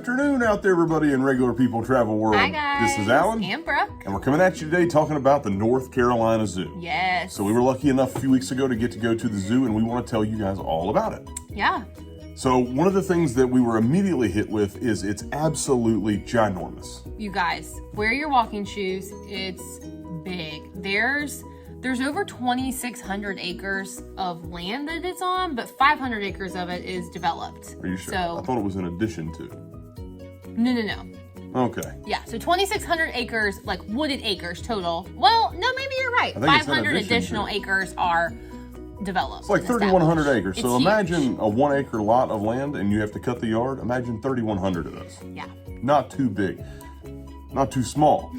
afternoon out there, everybody in Regular People Travel World. Hi, guys. This is Alan. And Brooke. And we're coming at you today talking about the North Carolina Zoo. Yes. So we were lucky enough a few weeks ago to get to go to the zoo, and we want to tell you guys all about it. Yeah. So one of the things that we were immediately hit with is it's absolutely ginormous. You guys, wear your walking shoes. It's big. There's over 2,600 acres of land that it's on, but 500 acres of it is developed. Are you sure? So, I thought it was in addition to. No. Okay. Yeah, so 2,600 acres, like wooded acres total. Well, no, maybe you're right. I think it's in 500 addition additional to. acres are developed. It's like and 3,100 established. acres. It's So huge. imagine a 1 acre lot of land and you have to cut the yard. Imagine 3,100 of those. Yeah. Not too big, not too small.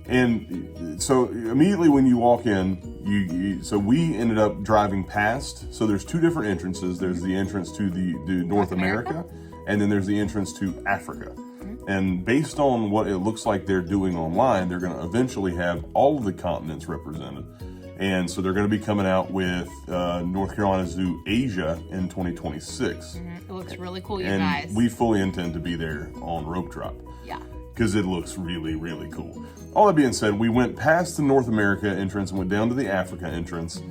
And so immediately when you walk in, so we ended up driving past. So there's two different entrances. There's the entrance to the North America, and then there's the entrance to Africa. And based on what it looks like they're doing online, they're going to eventually have all of the continents represented. And so they're going to be coming out with North Carolina Zoo Asia in 2026. It looks really cool, you And guys. we fully intend to be there on Rope Drop Yeah. because it looks really, really cool. All that being said, we went past the North America entrance and went down to the Africa entrance.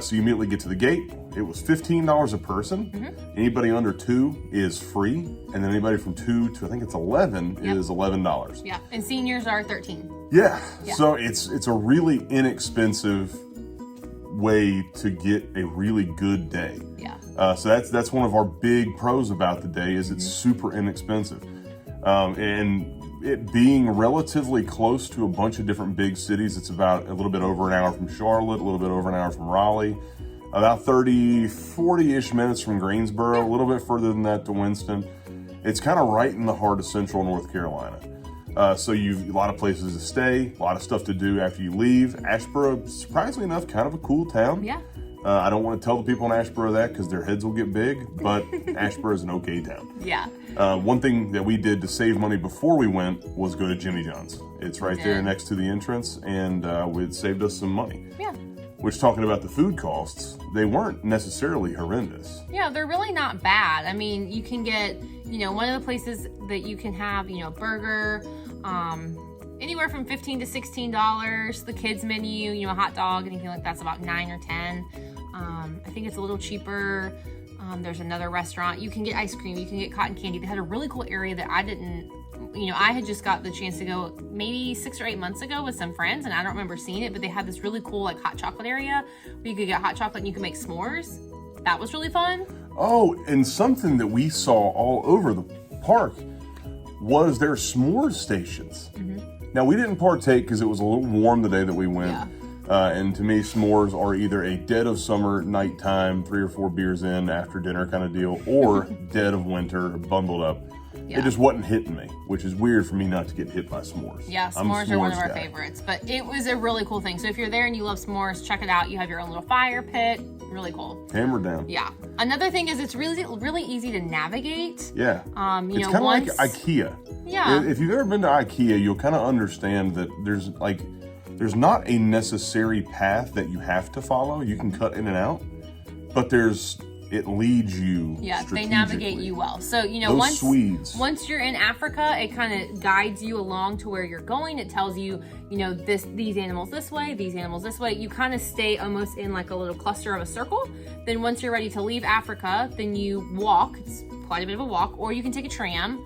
So you immediately get to the gate. It was $15 a person. Anybody under 2 is free. And then anybody from 2 to I think it's 11 is $11. Yeah. And seniors are 13. Yeah. So it's a really inexpensive way to get a really good day. Yeah. So that's one of our big pros about the day is it's super inexpensive. And it being relatively close to a bunch of different big cities, it's about a little bit over an hour from Charlotte, a little bit over an hour from Raleigh, about 40-ish minutes from Greensboro, a little bit further than that to Winston. It's kind of right in the heart of central North Carolina. So you've a lot of places to stay, a lot of stuff to do after you leave. Asheboro, surprisingly enough, kind of a cool town. Yeah. I don't want to tell the people in Asheboro that because their heads will get big, but Asheboro is an okay town. Yeah. One thing that we did to save money before we went was go to Jimmy John's. It's right there next to the entrance, and it saved us some money. Yeah. Which, talking about the food costs, they weren't necessarily horrendous. Yeah, they're really not bad. I mean, you can get, one of the places that you can have, burger, anywhere from $15 to $16. The kids menu, a hot dog, anything like that's about $9 or $10. I think it's a little cheaper. There's another restaurant. You can get ice cream. You can get cotton candy. They had a really cool area that I didn't, I had just got the chance to go maybe 6 or 8 months ago with some friends, and I don't remember seeing it, but they had this really cool hot chocolate area where you could get hot chocolate and you could make s'mores. That was really fun. Oh, and something that we saw all over the park was their s'mores stations. Now, we didn't partake because it was a little warm the day that we went. Yeah. And to me, s'mores are either a dead of summer, nighttime, 3 or 4 beers in after dinner kind of deal, or dead of winter, bundled up. Yeah. It just wasn't hitting me, which is weird for me not to get hit by s'mores. Yeah, I'm a s'mores are one of our guy. favorites, but it was a really cool thing. So if you're there and you love s'mores, check it out. You have your own little fire pit. Really cool. Hammer down. Yeah. Another thing is it's really easy to navigate. Yeah. It's kind of like IKEA. Yeah. If you've ever been to IKEA, you'll kind of understand that there's not a necessary path that you have to follow. You can cut in and out, but it leads you. Yeah, they navigate you well. So, Those Swedes. once you're in Africa, it kind of guides you along to where you're going. It tells you, these animals this way, these animals this way. You kind of stay almost in like a little cluster of a circle. Then once you're ready to leave Africa, then you walk. It's quite a bit of a walk, or you can take a tram,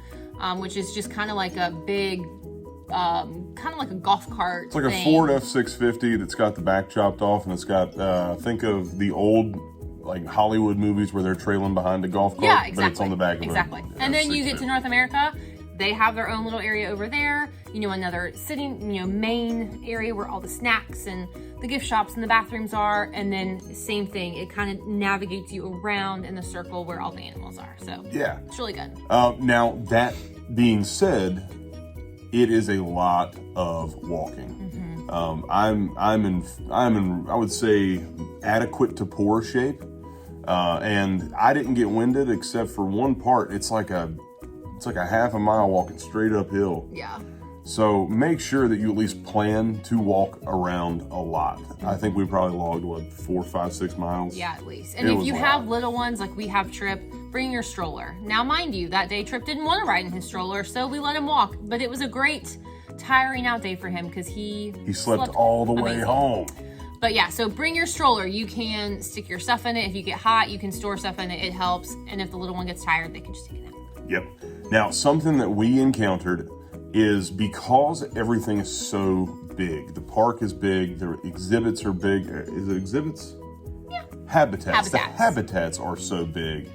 which is just kind of like a big, kind of like a golf cart. It's like a Ford F-650 that's got the back chopped off, and it's got think of the old like Hollywood movies where they're trailing behind a golf cart, Yeah, exactly. but it's on the back of Exactly. a And then you get to F-650. North America. They have their own little area over there, another sitting, main area where all the snacks and the gift shops and the bathrooms are. And then same thing, it kind of navigates you around in the circle where all the animals are. So Yeah. it's really good. Now that being said, it is a lot of walking. I'm in I would say adequate to poor shape, and I didn't get winded except for one part. It's like a half a mile walking straight uphill. Yeah. So make sure that you at least plan to walk around a lot. I think we probably logged, 4, 5, 6 miles? Yeah, at least. And if you have little ones, like we have Trip, bring your stroller. Now, mind you, that day Trip didn't want to ride in his stroller, so we let him walk. But it was a great, tiring out day for him because he slept all the way home. But yeah, so bring your stroller. You can stick your stuff in it. If you get hot, you can store stuff in it. It helps. And if the little one gets tired, they can just take it out. Yep. Now, something that we encountered is because everything is so big. The park is big. The exhibits are big. Is it exhibits? Yeah. Habitats. The habitats are so big.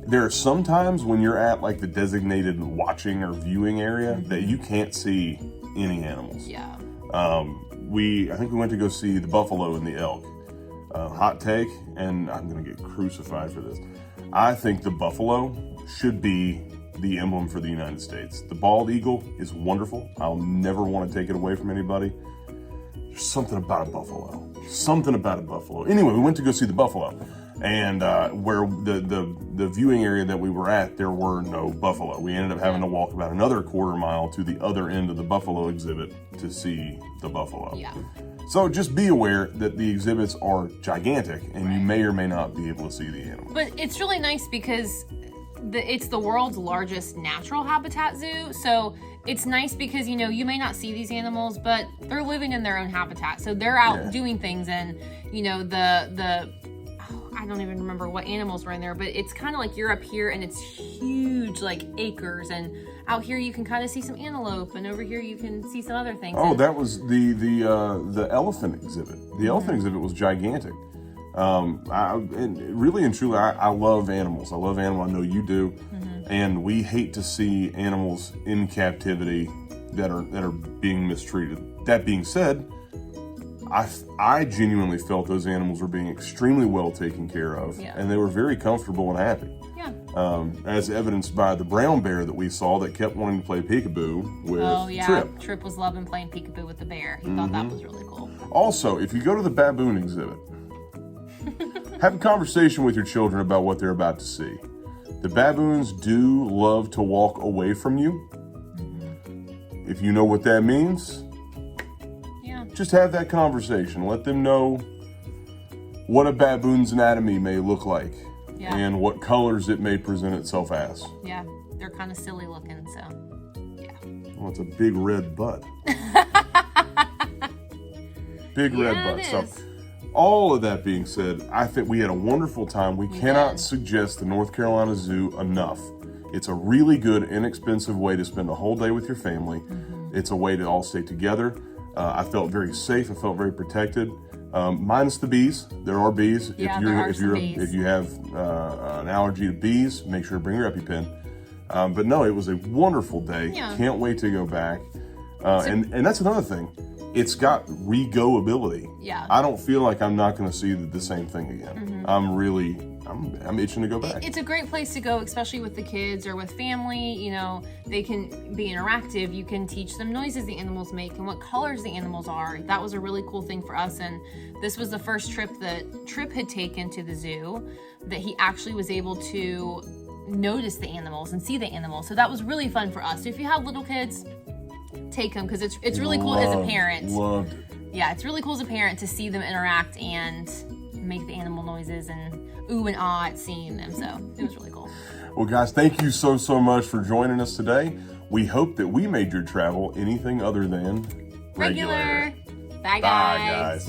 There are some times when you're at like the designated watching or viewing area that you can't see any animals. Yeah. I think we went to go see the buffalo and the elk. Hot take, and I'm gonna get crucified for this. I think the buffalo should be the emblem for the United States. The bald eagle is wonderful. I'll never want to take it away from anybody. There's something about a buffalo. Anyway, we went to go see the buffalo, and where the viewing area that we were at, there were no buffalo. We ended up having to walk about another quarter mile to the other end of the buffalo exhibit to see the buffalo. Yeah. So just be aware that the exhibits are gigantic, and you may or may not be able to see the animals. But it's really nice because it's the world's largest natural habitat zoo. So it's nice because, you may not see these animals, but they're living in their own habitat. So they're out doing things, and, I don't even remember what animals were in there, but it's kind of like you're up here and it's huge, like acres, and out here you can kind of see some antelope, and over here you can see some other things. Oh, that was the elephant exhibit. The elephant exhibit was gigantic. Really and truly, I love animals. I love animals. I know you do. And we hate to see animals in captivity that are being mistreated. That being said, I genuinely felt those animals were being extremely well taken care of, and they were very comfortable and happy. Yeah. As evidenced by the brown bear that we saw that kept wanting to play peekaboo with Trip. Trip was loving playing peekaboo with the bear. He thought that was really cool. Also, if you go to the baboon exhibit, have a conversation with your children about what they're about to see. The baboons do love to walk away from you. If you know what that means, just have that conversation. Let them know what a baboon's anatomy may look like and what colors it may present itself as. Yeah, they're kind of silly looking, so yeah. Well, it's a big red butt. Big red butt. So, all of that being said, I think we had a wonderful time. We cannot suggest the North Carolina Zoo enough. It's a really good, inexpensive way to spend a whole day with your family. It's a way to all stay together. I felt very safe. I felt very protected. Minus the bees. There are bees. If you have an allergy to bees, make sure to bring your EpiPen. But no, it was a wonderful day. Yeah. Can't wait to go back. And that's another thing. It's got re-go-ability. Yeah. I don't feel like I'm not going to see the same thing again. I'm itching to go back. It's a great place to go, especially with the kids or with family. They can be interactive. You can teach them noises the animals make and what colors the animals are. That was a really cool thing for us. And this was the first trip that Trip had taken to the zoo that he actually was able to notice the animals and see the animals. So that was really fun for us. So if you have little kids, take them, because it's really cool as a parent. Loved it. Yeah, it's really cool as a parent to see them interact and make the animal noises and ooh and ah at seeing them. So it was really cool. Well, guys, thank you so much for joining us today. We hope that we made your travel anything other than Regular. Bye, Bye, guys.